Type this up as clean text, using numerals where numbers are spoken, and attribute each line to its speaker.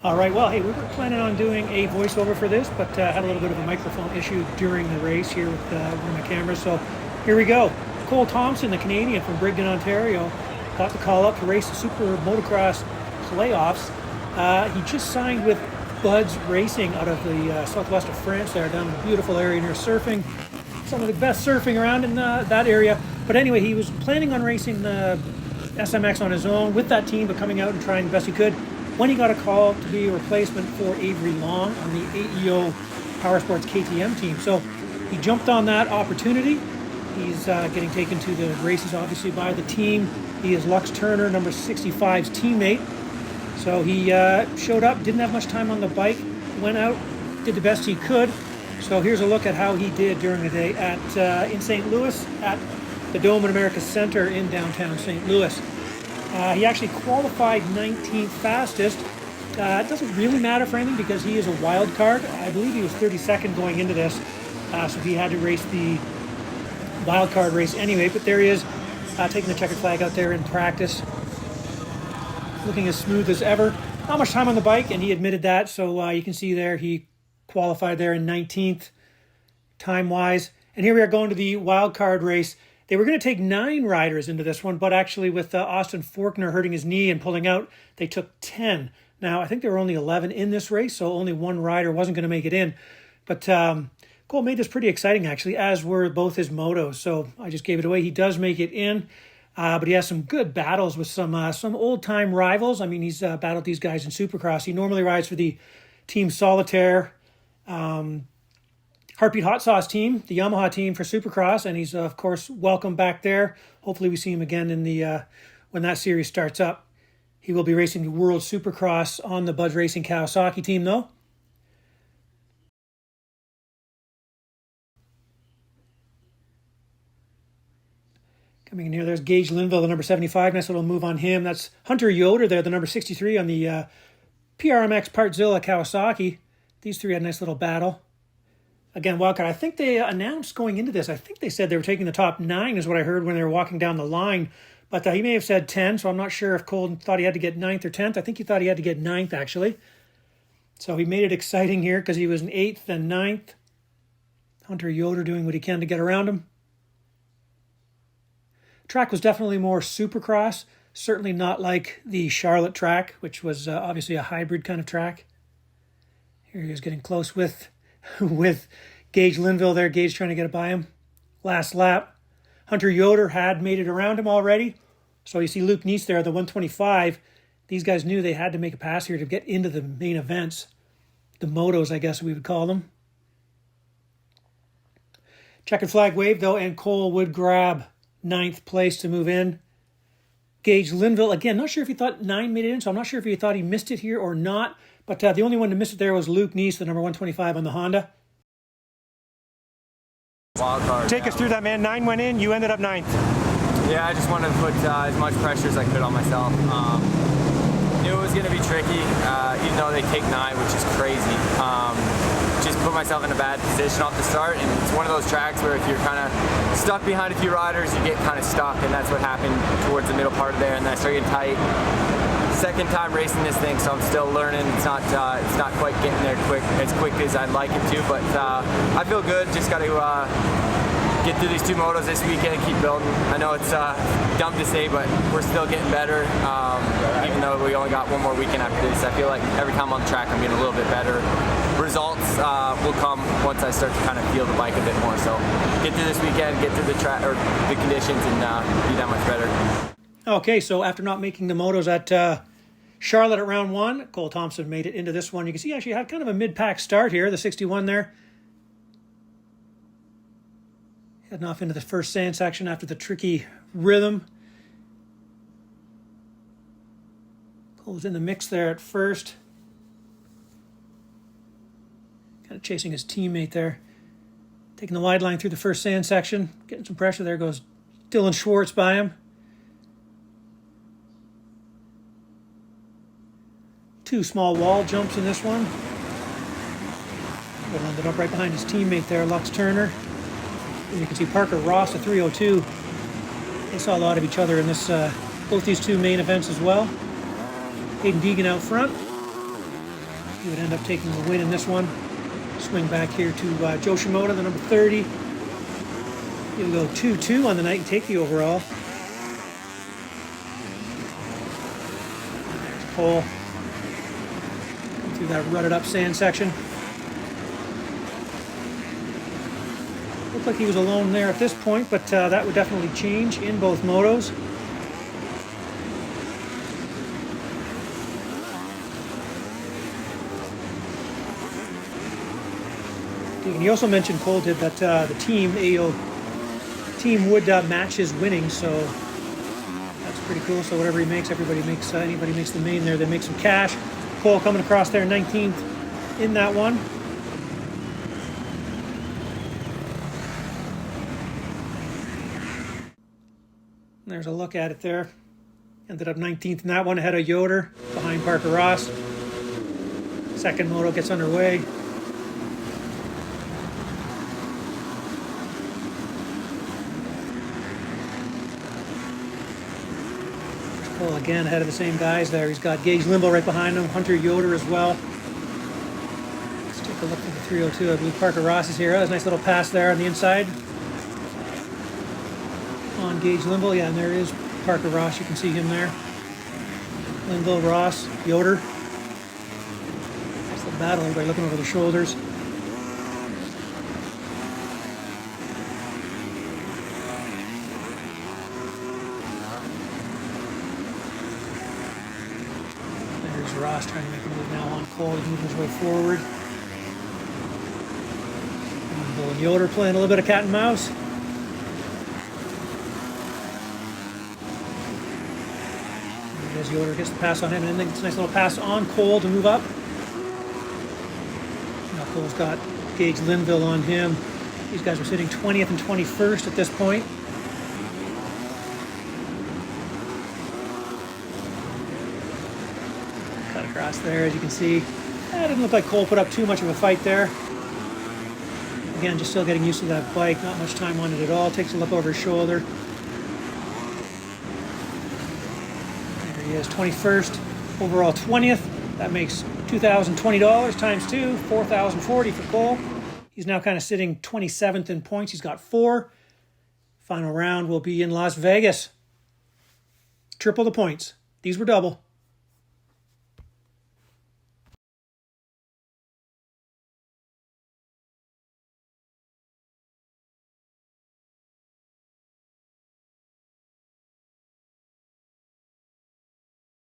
Speaker 1: All right, well, hey, we were planning on doing a voiceover for this, but had a little bit of a microphone issue during the race here with one of my cameras. So here we go. Cole Thompson, the Canadian from Brigden, Ontario, got the call up to race the Super Motocross Playoffs. He just signed with Bud Racing out of the southwest of France there, down in a beautiful area near surfing. Some of the best surfing around in that area. But anyway, he was planning on racing the SMX on his own with that team, but coming out and trying the best he could, when he got a call to be a replacement for Avery Long on the AEO Powersports KTM team. So he jumped on that opportunity. He's getting taken to the races, obviously, by the team. He is Lux Turner, number 65's teammate. So he showed up, didn't have much time on the bike, went out, did the best he could. So here's a look at how he did during the day in St. Louis at the Dome in America Center in downtown St. Louis. He actually qualified 19th fastest. It doesn't really matter for anything because he is a wild card. I believe he was 32nd going into this, so he had to race the wild card race anyway. But there he is, taking the checkered flag out there in practice, looking as smooth as ever. Not much time on the bike, and he admitted that. So you can see there he qualified there in 19th time-wise. And here we are going to the wild card race. They were going to take 9 riders into this one, but actually with Austin Forkner hurting his knee and pulling out, they took 10. Now, I think there were only 11 in this race, so only one rider wasn't going to make it in. But Cole made this pretty exciting, actually, as were both his motos. So I just gave it away. He does make it in, but he has some good battles with some old-time rivals. I mean, he's battled these guys in Supercross. He normally rides for the Team Solitaire, Heartbeat Hot Sauce team, the Yamaha team for Supercross, and he's of course welcome back there. Hopefully we see him again in the when that series starts up. He will be racing the World Supercross on the Bud Racing Kawasaki team though. Coming in here, there's Gage Linville, the number 75. Nice little move on him. That's Hunter Yoder there, the number 63 on the PRMX Partzilla Kawasaki. These three had a nice little battle. Again, Wildcard, I think they announced going into this, I think they said they were taking the top 9 is what I heard when they were walking down the line. But he may have said 10, so I'm not sure if Cole thought he had to get 9th or 10th. I think he thought he had to get 9th, actually. So he made it exciting here because he was in 8th and 9th. Hunter Yoder doing what he can to get around him. Track was definitely more Supercross. Certainly not like the Charlotte track, which was obviously a hybrid kind of track. Here he is getting close with Gage Linville there. Gage trying to get it by him. Last lap. Hunter Yoder had made it around him already. So you see Luke Neese there, the 125. These guys knew they had to make a pass here to get into the main events. The motos, I guess we would call them. Checkered flag wave, though, and Cole would grab 9th place to move in. Gage Linville, again, not sure if he thought 9 made it in, so I'm not sure if he thought he missed it here or not. But the only one to miss it there was Luke Neese, the number 125 on the Honda.
Speaker 2: Wildcard.
Speaker 1: Take us through that, man. 9 went in, you ended up 9th.
Speaker 2: Yeah, I just wanted to put as much pressure as I could on myself. Knew it was going to be tricky, even though they take 9, which is crazy. Just put myself in a bad position off the start, and it's one of those tracks where if you're kind of stuck behind a few riders, you get kind of stuck, and that's what happened towards the middle part of there, and then I started getting tight. Second time racing this thing, so I'm still learning. It's not quite getting there as quick as I'd like it to, but I feel good. Just got to get through these 2 motos this weekend and keep building. I know it's dumb to say, but we're still getting better. Even though we only got 1 more weekend after this, I feel like every time on the track I'm getting a little bit better. Results will come once I start to kind of feel the bike a bit more. So get through this weekend, get through the track or the conditions, and be that much better.
Speaker 1: Okay, so after not making the motos at Charlotte at round 1, Cole Thompson made it into this one. You can see actually had kind of a mid-pack start here, the 61 there. Heading off into the first sand section after the tricky rhythm. Cole's in the mix there at first. Kind of chasing his teammate there. Taking the wide line through the first sand section. Getting some pressure. There goes Dylan Schwartz by him. 2 small wall jumps in this one. But ended up right behind his teammate there, Lux Turner. And you can see Parker Ross, a 302. They saw a lot of each other in this both these 2 main events as well. Hayden Deegan out front. He would end up taking the win in this one. Swing back here to Joe Shimoda, the number 30. He'll go 2-2 on the night and take the overall. There's Cole. Come through that rutted up sand section. Looked like he was alone there at this point, but that would definitely change in both motos. And he also mentioned, Cole did, that the team, AEO team, would match his winnings, so that's pretty cool. So whatever he makes, everybody makes, anybody makes the main there, they make some cash. Cole coming across there, 19th in that one. And there's a look at it there. Ended up 19th in that one, ahead of Yoder, behind Parker Ross. Second moto gets underway. Well, again, ahead of the same guys there. He's got Gage Limbo right behind him, Hunter Yoder as well. Let's take a look at the 302. I believe Parker Ross is here. That was a nice little pass there on the inside. On Gage Limbo, yeah, and there is Parker Ross. You can see him there. Limbo, Ross, Yoder. That's the battle. Everybody looking over their shoulders. Ross trying to make a move now on Cole. He's moving his way forward. And Yoder playing a little bit of cat and mouse. And as Yoder gets the pass on him, and then it's a nice little pass on Cole to move up. Now Cole's got Gage Linville on him. These guys are sitting 20th and 21st at this point. Across there, as you can see. It didn't look like Cole put up too much of a fight there. Again, just still getting used to that bike. Not much time on it at all. Takes a look over his shoulder. There he is, 21st. Overall 20th. That makes $2,020 times 2, $4,040 for Cole. He's now kind of sitting 27th in points. He's got 4. Final round will be in Las Vegas. Triple the points. These were double.